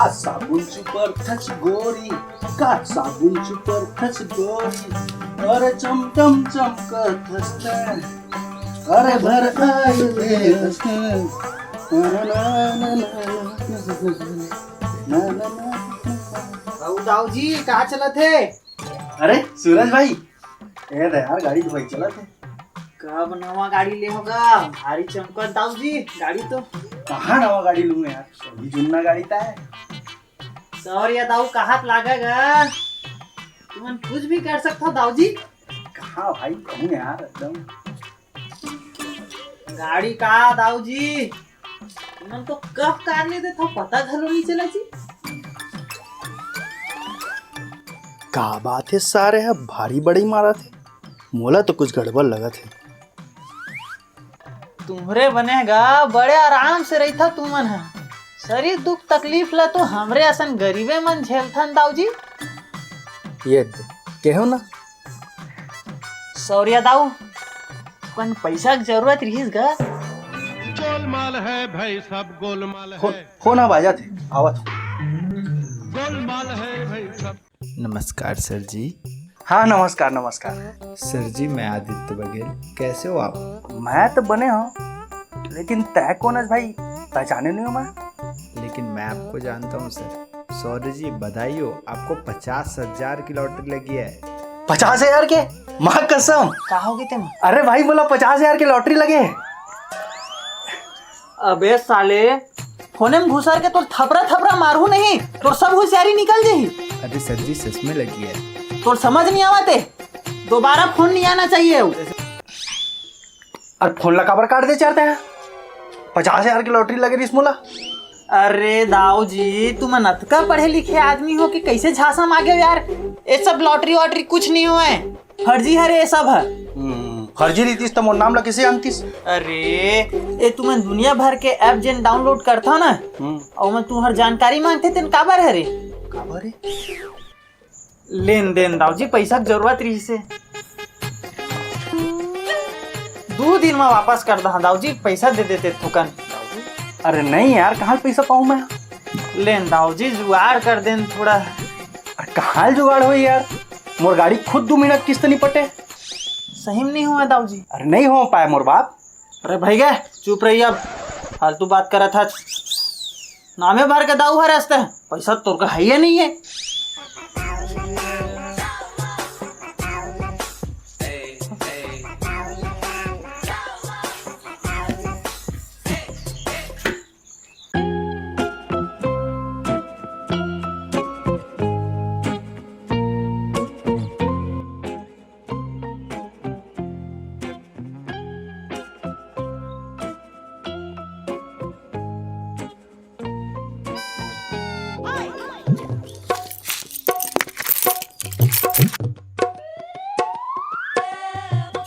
का साबुन चुपर थच गोरी, का साबुन चुपर थच गोरी, अरे चमचम चमकत हसते, अरे भर आयु दे हसते, दाऊ जी कहाँ चला थे? अरे सूरज भाई, ये यार गाड़ी धोई चला थे। कब नवा गाड़ी ले होगा? भारी चमकत दाऊ जी गाड़ी तो। कहाँ नवा गाड़ी लूँ यार, अभी जुन्ना गाड़ी था है। सॉरी दाऊ कहाँ लागेगा? तुम कुछ भी कर सकता हो दाऊ जी। कहाँ भाई कहूँ यार एकदम। गाड़ी का दाऊ जी तुम तो कब कारने दे तो पता घलो नहीं चला जी। का बात है, सारे है भारी बड़ी मारा थे, मोला तो कुछ गड़बड़ लगा थे। तुम्हरे बनेगा बड़े आराम से रही था तुमन है, शरीर दुख तकलीफ ला तो हमरे असन गरीबे मन झेलथन दाऊ जी। ये कहो ना। सौर्या दाऊ कौन पैसा की जरूरत रहीस गा? गोलमाल है भाई सब गोलमाल है। फोन आ बाजा थे आवत। गोलमाल है भाई सब। नमस्कार सर जी। हाँ नमस्कार नमस्कार। सर जी मैं आदित्य बघेल, कैसे हो आप? मैं तो बने हूँ, लेकिन तय कौन है भाई, पहचाने नहीं हूँ मैं। लेकिन मैं आपको जानता हूँ सर। सौर्य जी बधाई हो, आपको 50,000 की लॉटरी लगी है। 50,000 के? माँ कसम। का होगी तुम? अरे भाई बोला 50,000 की लॉटरी लगे। अबे साले फोने में घुसर के तो थपरा थपरा मारू नहीं तो सब होशियारी निकल जाही। अरे सर जी सच में लगी है। तो समझ नहीं आवाते, दोबारा फोन नहीं आना चाहिए। और फोन लगा पर काट दे चाहते हैं। 50,000 की लॉटरी लगे इस मोला। अरे दाऊ जी तुम नतका पढ़े लिखे आदमी हो कि कैसे झांसा मांगे यार। ये सब लॉटरी वॉटरी कुछ नहीं हुआ है, फर्जी है रे ये सब है। फर्जी रीतिस तो मोर नाम ला किसे जानतीस? अरे ये तुम्हें दुनिया भर के ऐप जिन डाउनलोड करता ना और मैं तुम्हार जानकारी मांगते तेन काबर है रे? काबर है? लेन देन दाऊ जी पैसा की जरूरत रही से 2 दिन में वापस कर दहा दाऊ जी, पैसा दे देते थुकन। अरे नहीं यार, कहाँ पैसा पाऊँ मैं? लेन दाऊ जी जुगाड़ कर देन थोड़ा। अरे कहाँ जुगाड़ हो यार, मोर गाड़ी खुद 2 मिनट किस्त नहीं पटे। सही में नहीं हुआ दाऊ जी? अरे नहीं हो पाए मोर बाप। अरे भाई गए चुप रही, अब फालतू बात करा था। नामे भर के दाऊ है रास्ते, पैसा तोर का है ही नहीं है।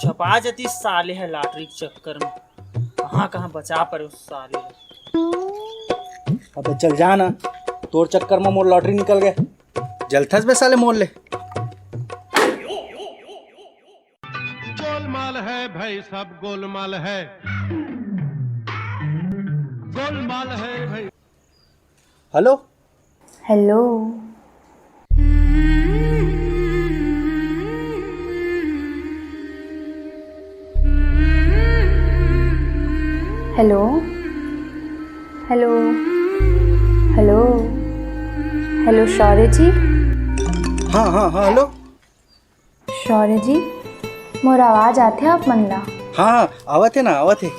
छपा जती साले है लॉटरी के चक्कर में, कहाँ कहाँ बचा पर उस साले। अबे चल जा ना, तोर चक्कर में मोर लॉटरी निकल गए। जलथस बे साले मोल ले। गोलमाल है भाई सब गोलमाल है। गोलमाल है भाई। Hello hello. Hello hello hello hello Shaurya ji. हाँ हाँ हाँ हेलो। शौर्य जी मोर आवाज़ आते आप मन ला? हाँ हाँ आवत है ना, आवत है।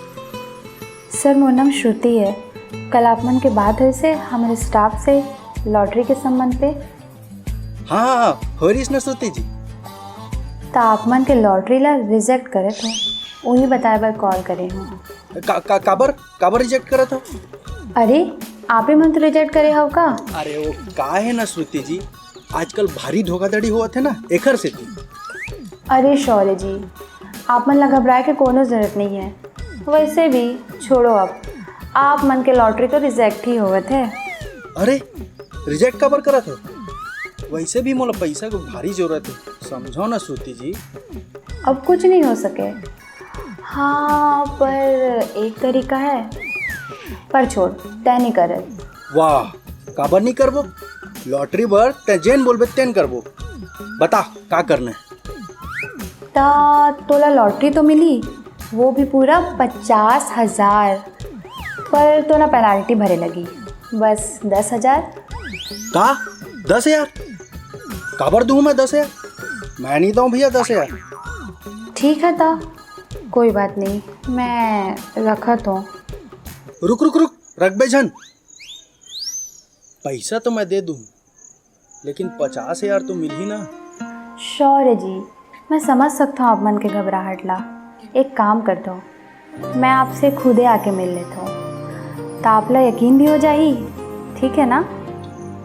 सर मोर नाम श्रुति है। कल आप मन के बात हुई से हमारे स्टाफ से लॉटरी के संबंध पे। हाँ हाँ हाँ हो रही न श्रुति जी। तो आप मन के लॉटरी ला रिजेक्ट करे थे, वही बताए बार कॉल करे हूँ। काबर काबर रिजेक्ट करा था? अरे आप ही मन तो रिजेक्ट करे हो का? अरे वो का है ना श्रुति जी, आजकल भारी धोखाधड़ी हुआ थे ना, एकर से थी। अरे शौर्य जी आप मन ला घबराए के कोनो जरूरत नहीं है। वैसे भी छोड़ो, अब आप मन के लॉटरी तो रिजेक्ट ही हुए थे। अरे रिजेक्ट काबर करा था? वैसे भी मोला पैसा को भारी जरूरत है, समझो ना श्रुति जी। अब कुछ नहीं हो सके। हाँ पर एक तरीका है, पर छोड़ तय नहीं करे। वाह काबर नहीं करबो? लॉटरी बर ते जेन बोलबे तेन करबो। बता का करना है? ता तोला लॉटरी तो मिली, वो भी पूरा 50,000, पर तो ना पेनाल्टी भरे लगी बस 10,000। का 10,000? काबर दूँ मैं 10,000? मैं नहीं दूँ भैया 10,000। ठीक है ता, कोई बात नहीं, मैं रखा तो। रुक रुक रुक, रख बे जन। पैसा तो मैं दे दूँ, लेकिन 50,000 तो मिल ही ना। शौर्य जी, मैं समझ सकता हूँ आप मन के घबराहट ला। एक काम करता हूँ, मैं आपसे खुदे आके मिल लेता हूँ, तो आप ला यकीन भी हो जाही, ठीक है ना?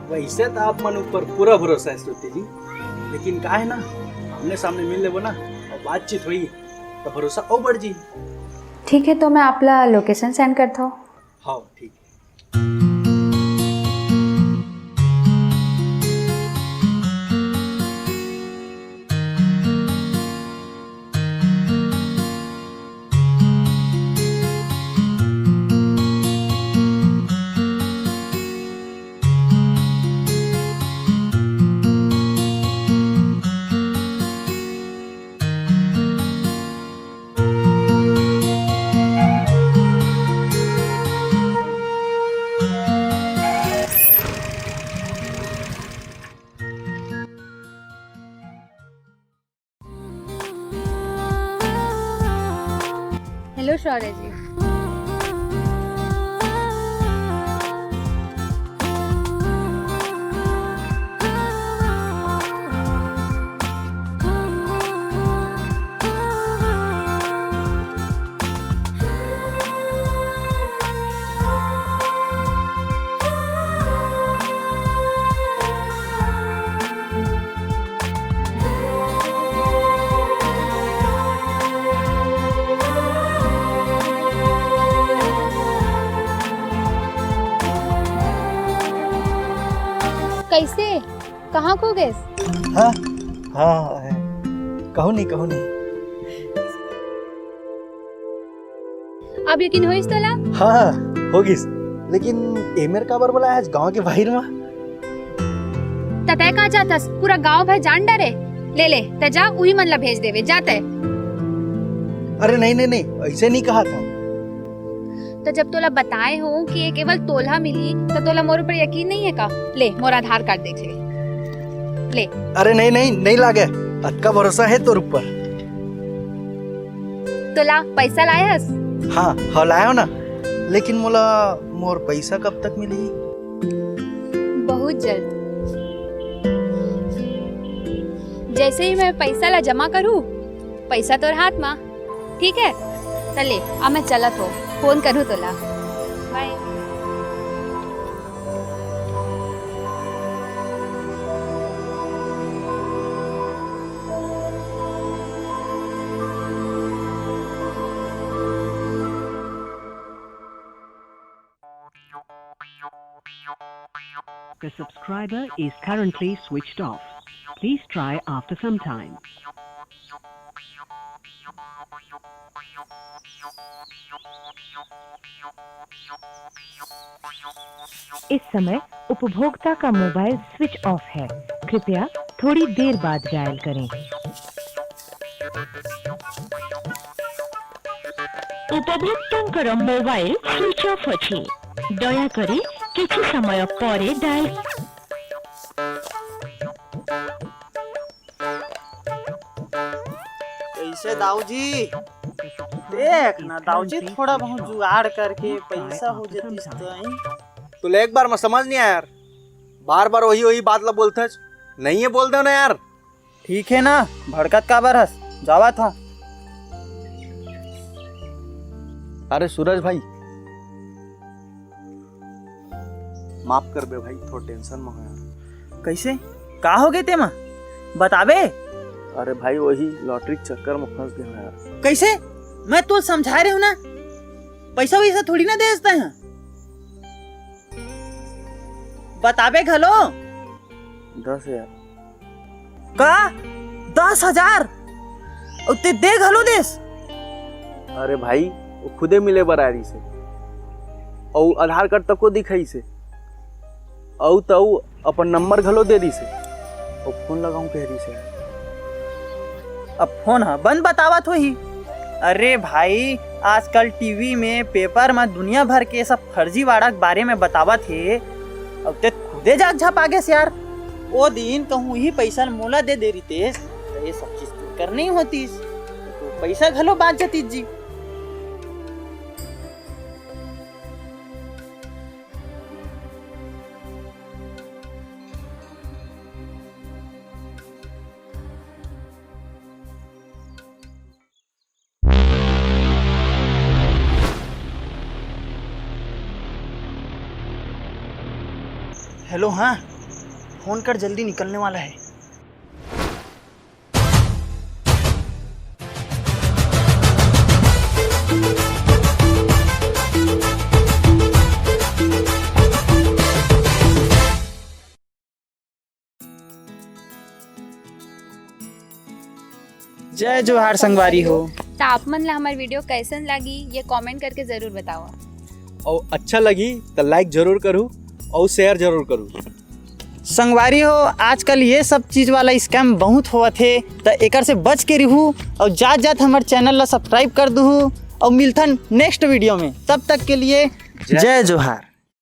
वैसे तो आप मन ऊपर पूरा भरोसा है श्रुति जी, लेकिन का है ना, आमने सामने मिल लेबो ना और बातचीत हुई तो भरोसा और बढ़ जी। ठीक है, तो मैं आप ला लोकेशन सेंड करता हूँ। हाँ ठीक। हेलो शौर्य जी। कैसे, कहाँ खो गए? हाँ हाँ है। कहो नहीं। अब यकीन होइस तोला? हाँ होगिस, लेकिन एमेर काबर बोला आज गांव के बाहर में? ततय कहाँ जातस? पूरा गांव भर जान डरे। ले ते जा, उही मन ला भेज देवे, जाते। अरे नहीं, ऐसे नहीं कहा था। तो जब तोला बताए हो कि ये केवल तोला मिली, तो तोला मोर ऊपर यकीन नहीं है का? ले मोर आधार कार्ड देख ले। अरे नहीं लागे, अक्का भरोसा है तोर ऊपर। तोला पैसा लायस? हाँ लायो ना, लेकिन मोर पैसा कब तक मिली? बहुत जल्द। जैसे ही मैं पैसा ला जमा करूँ, पैसा तोर हाथ में, ठीक है? चले, अब मैं चलत हो, फोन करूँ तोला। Bye. The subscriber is currently switched off. Please try after some time. इस समय उपभोक्ता का मोबाइल स्विच ऑफ है। कृपया थोड़ी देर बाद डायल करें। उपभोक्तांकर मोबाइल स्विच ऑफ अछि। दया करी किछु समय परे डायल। कैसे दाऊजी? देख ना दाऊजी, थोड़ा बहुत जुगाड़ करके पैसा हो जतिस तो। एक बार मैं समझ नहीं आया यार, बार वही बात ला बोलते नहीं है, बोल दो ना यार। ठीक है ना, भड़कत का बरस जावा था। अरे सूरज भाई, माफ कर बे भाई, थोड़ा टेंशन में हो यार। कैसे, का हो गए ते माँ, बताबे? अरे भाई वही लॉटरी चक्कर में फंस गया यार। कैसे? मैं तो समझा रही हूँ ना, पैसा वैसा थोड़ी ना दे देते हैं। बताबे घलो। 10,000 का? 10,000 उते दे घलो देस? अरे भाई वो खुदे मिले बरारी से और आधार कार्ड तक को दिखाई से। औ तऊ अपन नंबर घलो दे दी से और फोन लगाऊं कह रही से। अब फोन हाँ बंद बतावत हो ही। अरे भाई आजकल टीवी में पेपर में दुनिया भर के सब फर्जीवाड़ा के बारे में बतावत है। अब ते खुदे जाग झाप आगे से यार। वो दिन कहूँ ही पैसा मोला दे रही तेज तो ये सब चीज तो करनी होती तो पैसा घलो बात जाती जी। हेलो, हाँ फोन कर, जल्दी निकलने वाला है। जय जोहार संगवारी हो। तो आप मन ला हमारी वीडियो कैसन लगी ये कमेंट करके जरूर बताओ। और अच्छा लगी तो लाइक जरूर करूँ और शेयर जरूर करूँ। संगवारी हो आजकल ये सब चीज वाला स्कैम बहुत हुआ थे तो एकर से बच के रहू और जात जात हमारे चैनल ला सब्सक्राइब कर दू और मिलथन नेक्स्ट वीडियो में। तब तक के लिए जय जोहार।